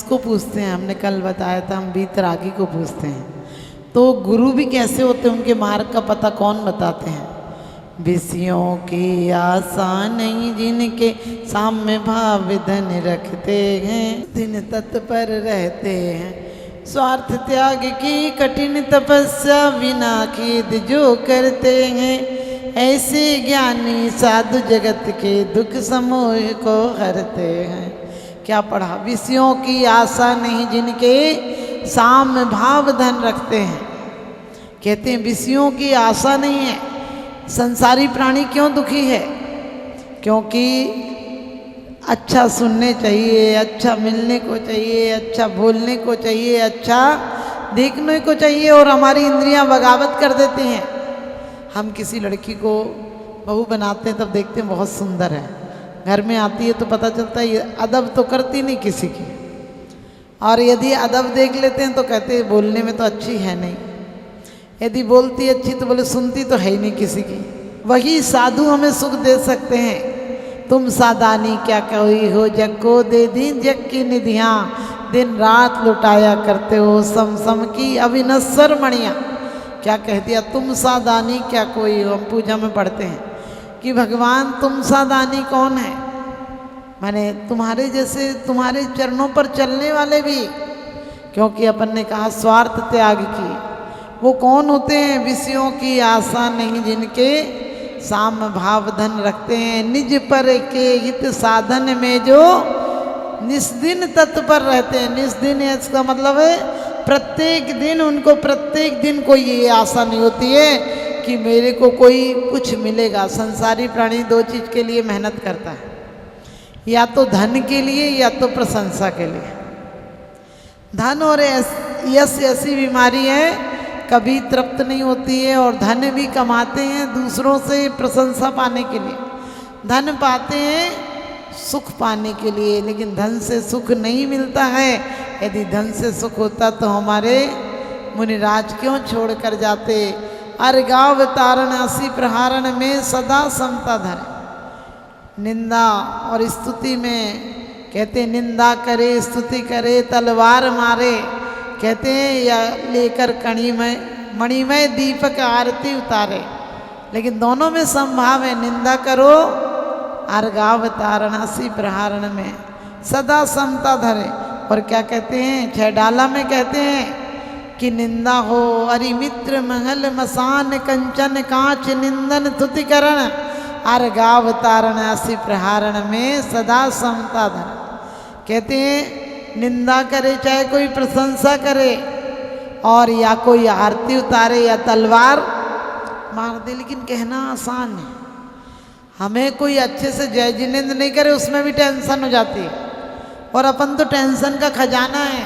किसको पूछते हैं? हमने कल बताया था, हम वीतरागी को पूछते हैं। तो गुरु भी कैसे होते हैं, उनके मार्ग का पता कौन बताते हैं? विषयों की आशा नहीं जिनके साम्य भाव धन रखते हैं, दिन तत्पर रहते हैं, स्वार्थ त्याग की कठिन तपस्या बिना खेद जो करते हैं, ऐसे ज्ञानी साधु जगत के दुख समूह को हरते हैं। क्या पढ़ा? विषयों की आशा नहीं जिनके साम्य भाव धन रखते हैं। कहते हैं विषयों की आशा नहीं है। संसारी प्राणी क्यों दुखी है? क्योंकि अच्छा सुनने चाहिए, अच्छा मिलने को चाहिए, अच्छा बोलने को चाहिए, अच्छा देखने को चाहिए, और हमारी इंद्रियां बगावत कर देती हैं। हम किसी लड़की को बहू बनाते हैं तब देखते हैं बहुत सुंदर है, घर में आती है तो पता चलता है ये अदब तो करती नहीं किसी की, और यदि अदब देख लेते हैं तो कहते हैं बोलने में तो अच्छी है नहीं, यदि बोलती अच्छी तो बोले सुनती तो है ही नहीं किसी की। वही साधु हमें सुख दे सकते हैं। तुम सादानी क्या कोई हो, जग को दे दी जग की निधियाँ, दिन रात लुटाया करते हो सम सम की अविनश्वर मणियाँ। क्या कह दिया? तुम सादानी क्या कोई हो। हम पूजा में पढ़ते हैं कि भगवान तुम सादानी कौन है? माने तुम्हारे जैसे, तुम्हारे चरणों पर चलने वाले भी, क्योंकि अपन ने कहा स्वार्थ त्याग की, वो कौन होते हैं? विषयों की आशा नहीं जिनके साम भाव धन रखते हैं, निज पर के हित साधन में जो निस्दिन तत्पर रहते हैं। निस्दिन इसका मतलब है प्रत्येक दिन, उनको प्रत्येक दिन कोई ये आशा नहीं होती है कि मेरे को कोई कुछ मिलेगा। संसारी प्राणी दो चीज़ के लिए मेहनत करता है, या तो धन के लिए या तो प्रशंसा के लिए। धन और यश ऐसी बीमारी है, कभी तृप्त नहीं होती है, और धन भी कमाते हैं दूसरों से प्रशंसा पाने के लिए, धन पाते हैं सुख पाने के लिए, लेकिन धन से सुख नहीं मिलता है। यदि धन से सुख होता तो हमारे मुनिराज क्यों छोड़ कर जाते? अर्गाव तारण असी प्रहारण में सदा समता धर। निंदा और स्तुति में कहते निंदा करे स्तुति करे तलवार मारे, कहते हैं या लेकर मणिमय दीपक आरती उतारे। लेकिन दोनों में संभाव है, निंदा करो अर्गाव तारण असी प्रहारण में सदा समता धरे। और क्या कहते हैं? 6 डाला में कहते हैं कि निंदा हो अरि मित्र महल मसान कंचन कांच निंदन तुतिकरण अर्गाव तारण असी प्रहारण में सदा समता धर। कहते हैं निंदा करे चाहे कोई प्रशंसा करे, और या कोई आरती उतारे या तलवार मार दे, लेकिन कहना आसान है। हमें कोई अच्छे से जय जिनेंद्र नहीं करे उसमें भी टेंशन हो जाती है, और अपन तो टेंशन का खजाना है।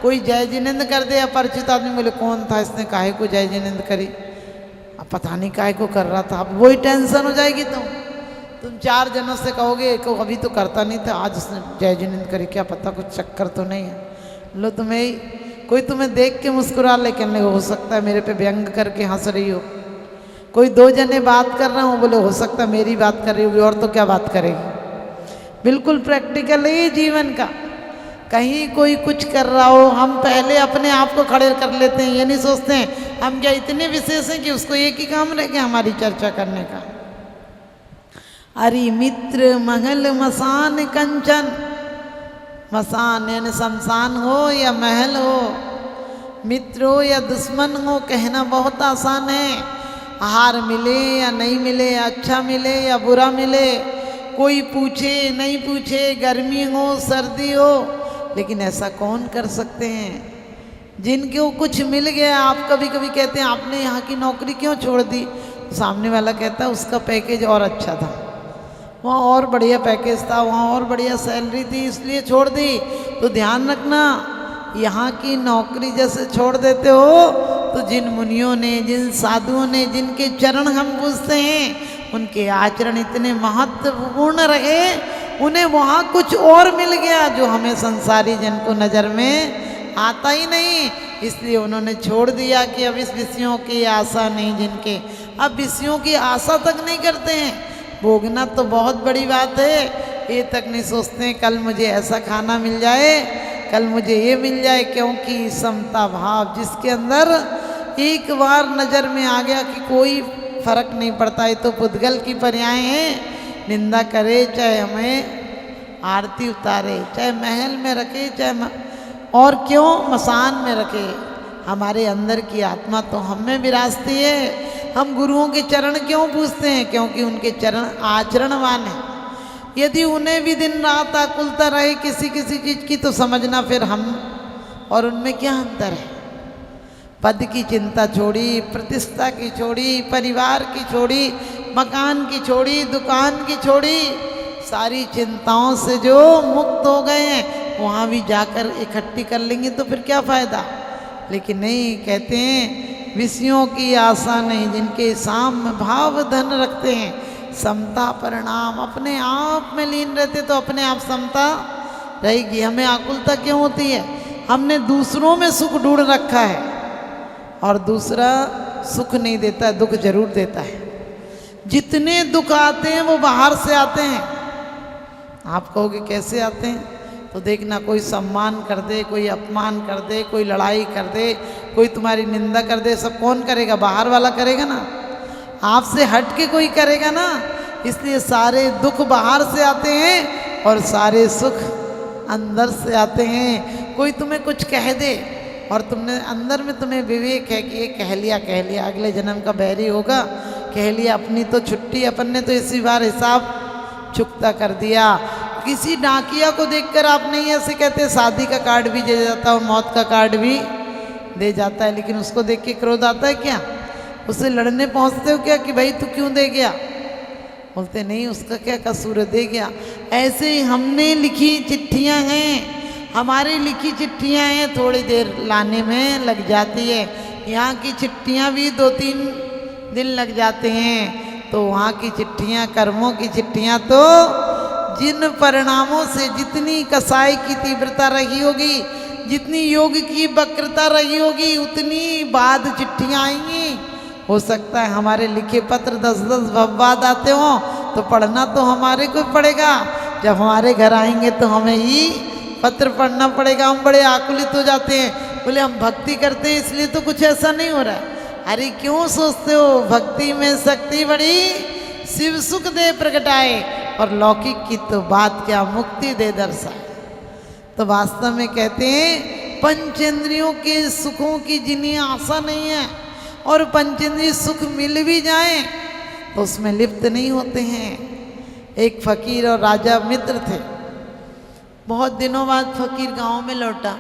कोई जय जिनेंद्र कर दे, अपरिचित आदमी बोले कौन था इसने काहे को जय जिनेंद्र करी, अब पता नहीं काहे को कर रहा था, अब वही टेंशन हो जाएगी। तुम 4 जनों से कहोगे कि अभी तो करता नहीं था, आज उसने जय जिनेंद्र करी, क्या पता कुछ चक्कर तो नहीं है। लो कोई तुम्हें देख के मुस्कुरा ले, कहने हो सकता है मेरे पे व्यंग करके हंस रही हो। कोई 2 जने बात कर रहे हो, बोले हो सकता है मेरी बात कर रही होगी, और तो क्या बात करेगी। बिल्कुल प्रैक्टिकल है जीवन का। कहीं कोई कुछ कर रहा हो, हम पहले अपने आप को खड़े कर लेते हैं, ये नहीं सोचते हैं हम क्या इतने विशेष हैं कि उसको एक ही काम रह गया हमारी चर्चा करने का। अरे मित्र महल मसान कंचन, मसान यानी शमशान हो या महल हो, मित्र हो या दुश्मन हो, कहना बहुत आसान है। आहार मिले या नहीं मिले, अच्छा मिले या बुरा मिले, कोई पूछे नहीं पूछे, गर्मी हो सर्दी हो, लेकिन ऐसा कौन कर सकते हैं जिनको कुछ मिल गया। आप कभी कभी कहते हैं आपने यहाँ की नौकरी क्यों छोड़ दी, तो सामने वाला कहता है उसका पैकेज और अच्छा था, वहाँ और बढ़िया पैकेज था, वहाँ और बढ़िया सैलरी थी, इसलिए छोड़ दी। तो ध्यान रखना, यहाँ की नौकरी जैसे छोड़ देते हो तो जिन मुनियों ने, जिन साधुओं ने, जिनके चरण हम पूजते हैं, उनके आचरण इतने महत्वपूर्ण रहे, उन्हें वहाँ कुछ और मिल गया जो हमें संसारी जन को नज़र में आता ही नहीं। इसलिए उन्होंने छोड़ दिया कि अब इस विषयों की आशा नहीं जिनके, अब विषयों की आशा तक नहीं करते हैं। भोगना तो बहुत बड़ी बात है, ये तक नहीं सोचते हैं कल मुझे ऐसा खाना मिल जाए, कल मुझे ये मिल जाए, क्योंकि समता भाव जिसके अंदर एक बार नज़र में आ गया कि कोई फर्क नहीं पड़ता। ये तो पुद्गल की पर्याय हैं, निंदा करे चाहे हमें आरती उतारे, चाहे महल में रखे चाहे और क्यों मसान में रखे, हमारे अंदर की आत्मा तो हम में विराजती है। हम गुरुओं के चरण क्यों पूछते हैं? क्योंकि उनके चरण आचरणवान हैं। यदि उन्हें भी दिन रात आकुलता रहे किसी किसी चीज़ की, तो समझना फिर हम और उनमें क्या अंतर है। पद की चिंता छोड़ी, प्रतिष्ठा की छोड़ी, परिवार की छोड़ी, मकान की छोड़ी, दुकान की छोड़ी, सारी चिंताओं से जो मुक्त हो गए हैं, वहाँ भी जाकर इकट्ठी कर लेंगे तो फिर क्या फ़ायदा। लेकिन नहीं, कहते हैं विषयों की आशा नहीं जिनके साम भाव धन रखते हैं, समता परिणाम। अपने आप में लीन रहते तो अपने आप समता रहेगी। हमें आकुलता क्यों होती है? हमने दूसरों में सुख ढूंढ रखा है और दूसरा सुख नहीं देता है, दुख जरूर देता है। जितने दुख आते हैं वो बाहर से आते हैं। आप कहोगे कैसे आते हैं? तो देखना, कोई सम्मान कर दे, कोई अपमान कर दे, कोई लड़ाई कर दे, कोई तुम्हारी निंदा कर दे, सब कौन करेगा? बाहर वाला करेगा ना, आपसे हट के कोई करेगा ना। इसलिए सारे दुख बाहर से आते हैं और सारे सुख अंदर से आते हैं। कोई तुम्हें कुछ कह दे और तुमने अंदर में तुम्हें विवेक है कि ये कह लिया, अगले जन्म का बैरी होगा, कह लिया, अपनी तो छुट्टी, अपन ने तो इसी बार हिसाब चुकता कर दिया। किसी डाकिया को देखकर आप नहीं ऐसे कहते, शादी का कार्ड भी दे जाता है और मौत का कार्ड भी दे जाता है, लेकिन उसको देख के क्रोध आता है क्या? उससे लड़ने पहुंचते हो क्या कि भाई तू क्यों दे गया? बोलते नहीं, उसका क्या कसूर है, दे गया। ऐसे ही हमने लिखी चिट्ठियां हैं, हमारी लिखी चिट्ठियां हैं, थोड़ी देर लाने में लग जाती है। यहाँ की चिट्ठियां भी 2-3 दिन लग जाते हैं। तो वहाँ की चिट्ठियां, कर्मों की चिट्ठियां, तो जिन परिणामों से जितनी कसाई की तीव्रता रही होगी, जितनी योग की वक्रता रही होगी, उतनी बाद चिट्ठियां आएंगी। हो सकता है हमारे लिखे पत्र 10-10 बाद आते हों, तो पढ़ना तो हमारे को पड़ेगा। जब हमारे घर आएंगे तो हमें ही पत्र पढ़ना पड़ेगा। हम बड़े आकुलित हो जाते हैं, बोले हम भक्ति करते हैं इसलिए तो कुछ ऐसा नहीं हो रहा है। अरे क्यों सोचते हो? भक्ति में शक्ति बड़ी, शिव सुख दे प्रगटाए, और लौकिक की तो बात क्या, मुक्ति दे दर्शाए। तो वास्तव में कहते हैं पंचेंद्रियों के सुखों की जिन्हें आशा नहीं है, और पंचेंद्रिय सुख मिल भी जाए तो उसमें लिप्त नहीं होते हैं। एक फकीर और राजा मित्र थे। बहुत दिनों बाद फकीर गांव में लौटा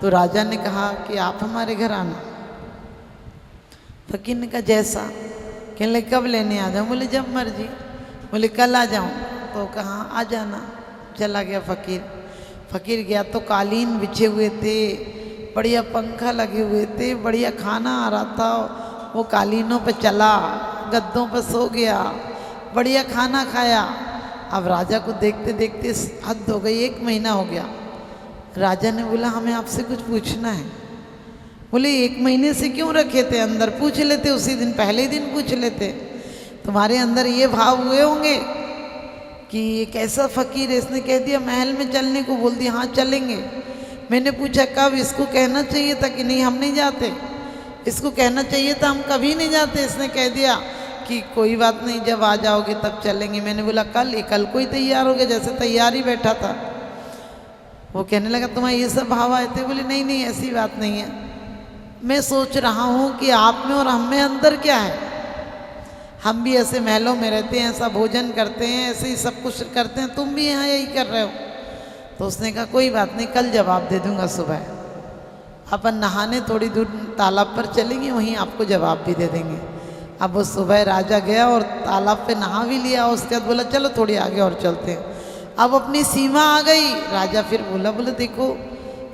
तो राजा ने कहा कि आप हमारे घर आना। फकीर ने कहा जैसा? कहने लगे कब लेने आ जाऊँ? बोले जब मर्जी। बोले कल आ जाऊँ? तो कहा आ जाना। चला गया फकीर। फकीर गया तो कालीन बिछे हुए थे, बढ़िया पंखा लगे हुए थे, बढ़िया खाना आ रहा था। वो कालीनों पे चला, गद्दों पे सो गया, बढ़िया खाना खाया। अब राजा को देखते देखते हद हो गई, 1 महीना हो गया। राजा ने बोला हमें आपसे कुछ पूछना है। बोले 1 महीने से क्यों रखे थे अंदर? पूछ लेते उसी दिन, पहले दिन पूछ लेते। तुम्हारे अंदर ये भाव हुए होंगे कि ये कैसा फकीर है, इसने कह दिया महल में चलने को, बोल दिया हाँ चलेंगे। मैंने पूछा कब? इसको कहना चाहिए था कि नहीं हम नहीं जाते। इसको कहना चाहिए था हम कभी नहीं जाते। इसने कह दिया कि कोई बात नहीं, जब आ जाओगे तब चलेंगे। मैंने बोला कल? ये कल को ही तैयार हो गया, जैसे तैयार ही बैठा था। वो कहने लगा तुम्हारे ये सब भाव आए थे? बोले नहीं नहीं ऐसी बात नहीं है, मैं सोच रहा हूँ कि आप में और हम में अंतर क्या है। हम भी ऐसे महलों में रहते हैं, ऐसा भोजन करते हैं, ऐसे ही सब कुछ करते हैं, तुम भी यहाँ यही कर रहे हो। तो उसने कहा कोई बात नहीं, कल जवाब दे दूंगा सुबह। अपन नहाने थोड़ी दूर तालाब पर चलेंगे, वहीं आपको जवाब भी दे देंगे। अब वो सुबह राजा गया और तालाब पे नहा भी लिया। उसके बाद बोला चलो थोड़ी आगे और चलते हैं। अब अपनी सीमा आ गई। राजा फिर बोले देखो,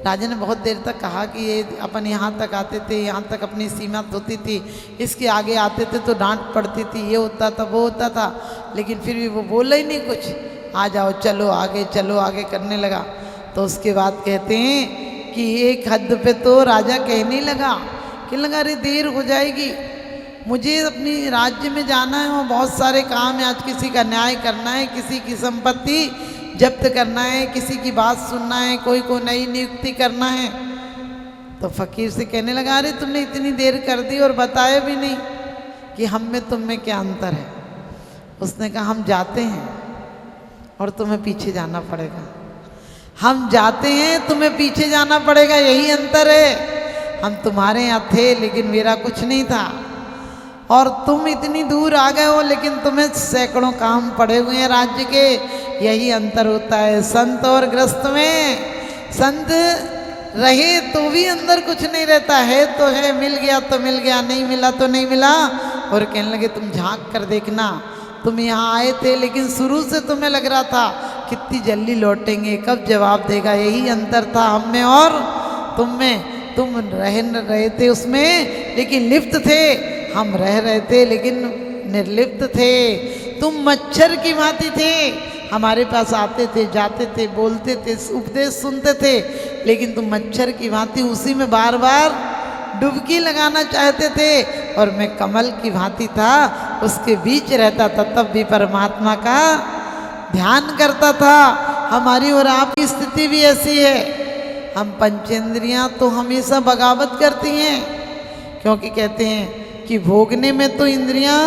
राजा ने बहुत देर तक कहा कि ये अपन यहाँ तक आते थे, यहाँ तक अपनी सीमा होती थी, इसके आगे आते थे तो डांट पड़ती थी, ये होता था वो होता था, लेकिन फिर भी वो बोला ही नहीं कुछ। आ जाओ चलो आगे करने लगा। तो उसके बाद कहते हैं कि एक हद पे तो राजा कहने लगा अरे देर हो जाएगी, मुझे अपनी राज्य में जाना है और बहुत सारे काम है, आज किसी का न्याय करना है, किसी की संपत्ति जब्त करना है, किसी की बात सुनना है, कोई को नई नियुक्ति करना है। तो फकीर से कहने लगा, अरे तुमने इतनी देर कर दी और बताया भी नहीं कि हम में तुम में क्या अंतर है। उसने कहा, हम जाते हैं और तुम्हें पीछे जाना पड़ेगा। हम जाते हैं, तुम्हें पीछे जाना पड़ेगा, यही अंतर है। हम तुम्हारे यहाँ थे लेकिन मेरा कुछ नहीं था, और तुम इतनी दूर आ गए हो लेकिन तुम्हें सैकड़ों काम पड़े हुए हैं राज्य के। यही अंतर होता है संत और गृहस्थ में। संत रहे तो भी अंदर कुछ नहीं रहता है, तो है, मिल गया तो मिल गया, नहीं मिला तो नहीं मिला। और कहने लगे, तुम झांक कर देखना, तुम यहाँ आए थे लेकिन शुरू से तुम्हें लग रहा था कितनी जल्दी लौटेंगे, कब जवाब देगा। यही अंतर था हम में और तुम में। तुम रहे थे उसमें लेकिन लिप्त थे, हम रह रहे थे लेकिन निर्लिप्त थे। तुम मच्छर की भांति थे, हमारे पास आते थे, जाते थे, बोलते थे, उपदेश सुनते थे, लेकिन तुम मच्छर की भांति उसी में बार बार डुबकी लगाना चाहते थे। और मैं कमल की भांति था, उसके बीच रहता था, तब भी परमात्मा का ध्यान करता था। हमारी और आपकी स्थिति भी ऐसी है। हम पंचेंद्रियां तो हमेशा बगावत करती हैं, क्योंकि कहते हैं कि भोगने में तो इंद्रियां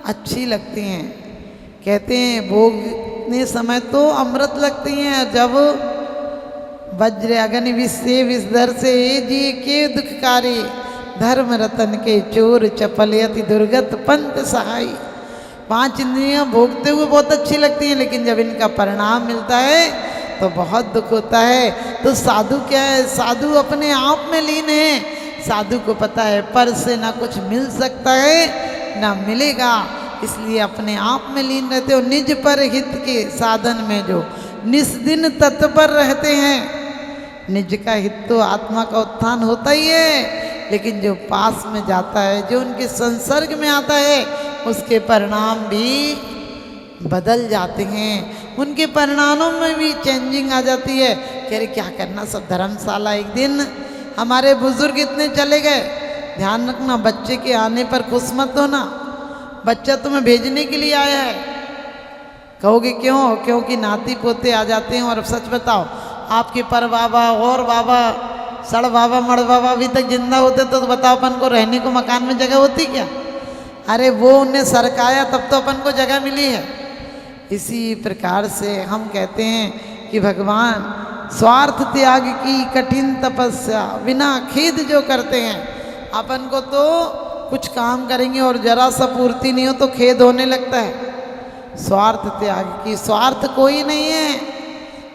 अच्छी लगती हैं। कहते हैं भोगने समय तो अमृत लगती हैं। जब वज्र अग्नि विषे विषधर से जी के दुखकारी, धर्म रतन के चोर चपल यति दुर्गत पंथ सहाय। 5 इंद्रियां भोगते हुए बहुत अच्छी लगती हैं, लेकिन जब इनका परिणाम मिलता है तो बहुत दुख होता है। तो साधु क्या है? साधु अपने आप में लीन है। साधु को पता है पर से ना कुछ मिल सकता है ना मिलेगा, इसलिए अपने आप में लीन रहते हो। निज पर हित के साधन में जो निस्दिन तत्पर रहते हैं। निज का हित तो आत्मा का उत्थान होता ही है, लेकिन जो पास में जाता है, जो उनके संसर्ग में आता है, उसके परिणाम भी बदल जाते हैं। उनके परिणामों में भी चेंजिंग आ जाती है। कह रहे क्या करना, सब धर्मशाला। एक दिन हमारे बुजुर्ग इतने चले गए। ध्यान रखना, बच्चे के आने पर खुश मत होना। बच्चा तुम्हें भेजने के लिए आया है। कहोगे क्यों? क्योंकि नाती पोते आ जाते हैं। और सच बताओ, आपके पर बाबा और बाबा, सड़ बाबा, मड़ बाबा अभी तक जिंदा होते तो बताओ अपन को रहने को मकान में जगह होती क्या? अरे वो उन्हें सरकाया तब तो अपन को जगह मिली है। इसी प्रकार से हम कहते हैं कि भगवान स्वार्थ त्याग की कठिन तपस्या बिना खेद जो करते हैं। अपन को तो कुछ काम करेंगे और जरा सा पूर्ति नहीं हो तो खेद होने लगता है। स्वार्थ त्याग की, स्वार्थ कोई नहीं है,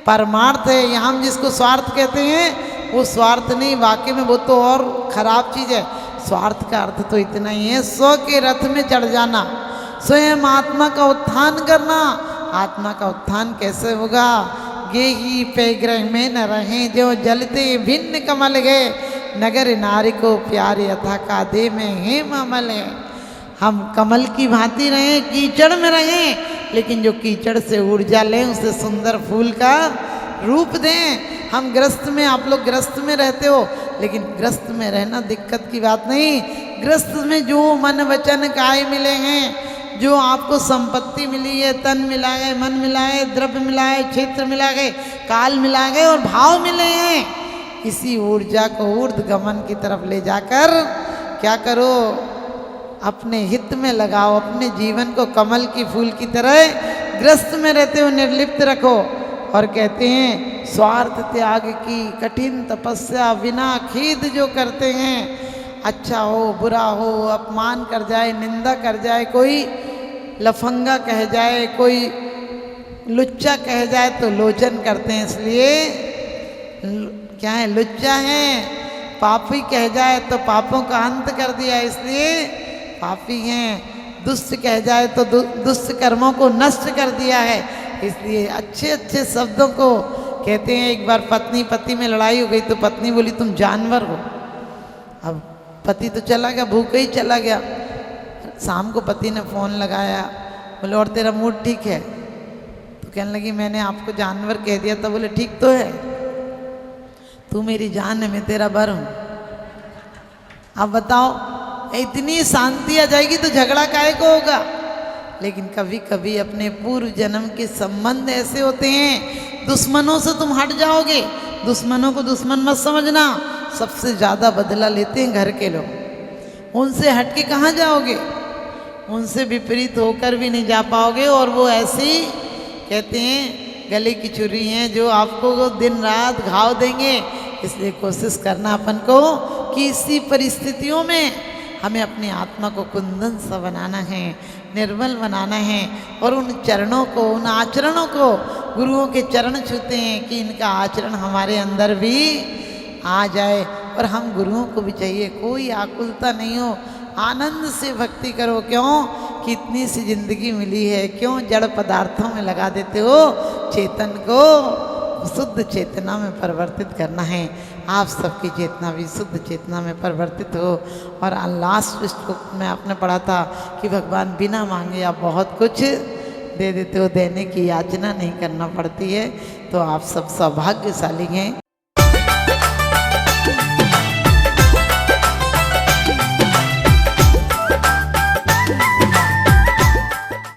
परमार्थ है। यहाँ हम जिसको स्वार्थ कहते हैं वो स्वार्थ नहीं, वाकई में वो तो और खराब चीज़ है। स्वार्थ का अर्थ तो इतना ही है, स्व के रथ में चढ़ जाना, स्वयं आत्मा का उत्थान करना। आत्मा का उत्थान कैसे होगा? गे ही पैग्रह में न रहें जो जलते भिन्न कमल गए, नगर नारी को प्यारे अथा का दे में हेम अमल है। हम कमल की भांति रहें, कीचड़ में रहें, लेकिन जो कीचड़ से ऊर्जा लें उसे सुंदर फूल का रूप दें। हम ग्रस्त में, आप लोग ग्रस्त में रहते हो, लेकिन ग्रस्त में रहना दिक्कत की बात नहीं। ग्रस्त में जो मन वचन काय मिले हैं, जो आपको संपत्ति मिली है, तन मिला है, मन मिला है, द्रव्य मिला है, क्षेत्र मिला है, काल मिला है और भाव मिले हैं, इसी ऊर्जा को ऊर्ध्व गमन की तरफ ले जाकर क्या करो? अपने हित में लगाओ। अपने जीवन को कमल की फूल की तरह ग्रस्त में रहते हो निर्लिप्त रखो। और कहते हैं स्वार्थ त्याग की कठिन तपस्या बिना खेद जो करते हैं। अच्छा हो बुरा हो, अपमान कर जाए, निंदा कर जाए, कोई लफंगा कह जाए, कोई लुच्चा कह जाए तो लोचन करते हैं। इसलिए क्या है? लुच्चा है। पापी कह जाए तो पापों का अंत कर दिया, इसलिए पापी हैं। दुष्ट कह जाए तो दुष्ट कर्मों को नष्ट कर दिया है, इसलिए अच्छे अच्छे शब्दों को कहते हैं। एक बार पत्नी पति में लड़ाई हो गई तो पत्नी बोली तुम जानवर हो। अब पति तो चला गया, भूखे ही चला गया। शाम को पति ने फ़ोन लगाया, बोले और तेरा मूड ठीक है? तो कहने लगी मैंने आपको जानवर कह दिया। तो बोले ठीक तो है, तू मेरी जान है, मैं तेरा बर हूँ। अब बताओ, इतनी शांति आ जाएगी तो झगड़ा काहे को होगा? लेकिन कभी कभी अपने पूर्व जन्म के संबंध ऐसे होते हैं, दुश्मनों से तुम हट जाओगे। दुश्मनों को दुश्मन मत समझना, सबसे ज़्यादा बदला लेते हैं घर के लोग। उनसे हट के कहाँ जाओगे? उनसे विपरीत होकर भी नहीं जा पाओगे। और वो ऐसी कहते हैं गले की छुरी हैं जो आपको दिन रात घाव देंगे। इसलिए कोशिश करना अपन को कि इसी परिस्थितियों में हमें अपनी आत्मा को कुंदन सा बनाना है, निर्मल बनाना है। और उन चरणों को, उन आचरणों को, गुरुओं के चरण छूते हैं कि इनका आचरण हमारे अंदर भी आ जाए। और हम गुरुओं को भी चाहिए, कोई आकुलता नहीं हो, आनंद से भक्ति करो। क्यों कि इतनी सी जिंदगी मिली है, क्यों जड़ पदार्थों में लगा देते हो? चेतन को शुद्ध चेतना में परिवर्तित करना है। आप सबकी चेतना भी शुद्ध चेतना में परिवर्तित हो। और लास्ट श्लोक में आपने पढ़ा था कि भगवान बिना मांगे आप बहुत कुछ दे देते हो, देने की याचना नहीं करना पड़ती है। तो आप सब सौभाग्यशाली हैं।